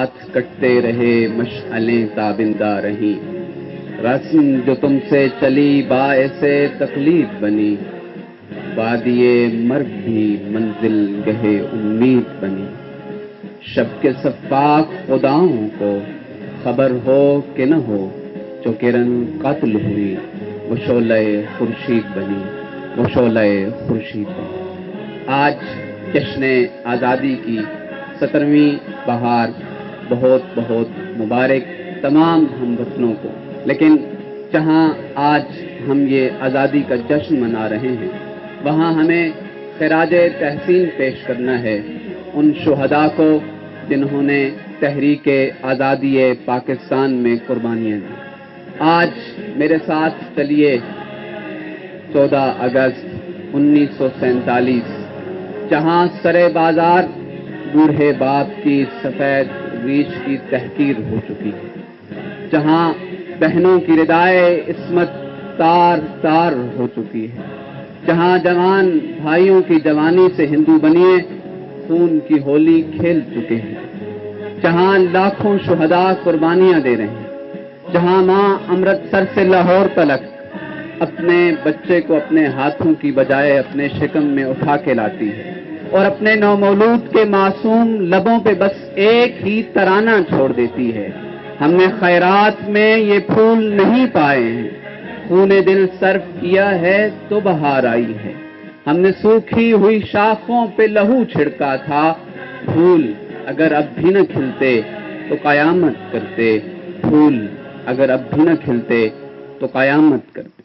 ہاتھ کٹتے رہے مشعلیں تابندہ رہیں، رسم جو تم سے چلی باعث تکلیف بنی، وادی مرگ بھی منزل گہے امید بنی۔ شب کے سفاک خداؤں کو خبر ہو کہ نہ ہو، جو کرن قتل ہوئی وہ شعلہ خورشید بنی، وہ شعلہ خورشید بنی۔ آج جشن آزادی کی 17ویں بہار بہت بہت مبارک تمام ہم وطنوں کو۔ لیکن جہاں آج ہم یہ آزادی کا جشن منا رہے ہیں، وہاں ہمیں خراج تحسین پیش کرنا ہے ان شہداء کو جنہوں نے تحریک آزادی پاکستان میں قربانیاں دی۔ آج میرے ساتھ چلیے 14 اگست 1947 جہاں سرے بازار بوڑھے باپ کی سفید ریچھ کی تحقیر ہو چکی ہے، جہاں بہنوں کی ردائے عصمت تار تار ہو چکی ہے، جہاں جوان بھائیوں کی جوانی سے ہندو بنیے خون کی ہولی کھیل چکے ہیں، جہاں لاکھوں شہداء قربانیاں دے رہے ہیں، جہاں ماں امرتسر سے لاہور تلک اپنے بچے کو اپنے ہاتھوں کی بجائے اپنے شکم میں اٹھا کے لاتی ہے اور اپنے نومولود کے معصوم لبوں پہ بس ایک ہی ترانہ چھوڑ دیتی ہے، ہم نے خیرات میں یہ پھول نہیں پائے ہیں، خون دل صرف کیا ہے تو بہار آئی ہے، ہم نے سوکھی ہوئی شاخوں پہ لہو چھڑکا تھا، پھول اگر اب بھی نہ کھلتے تو قیامت کرتے، پھول اگر اب بھی نہ کھلتے تو قیامت کرتے۔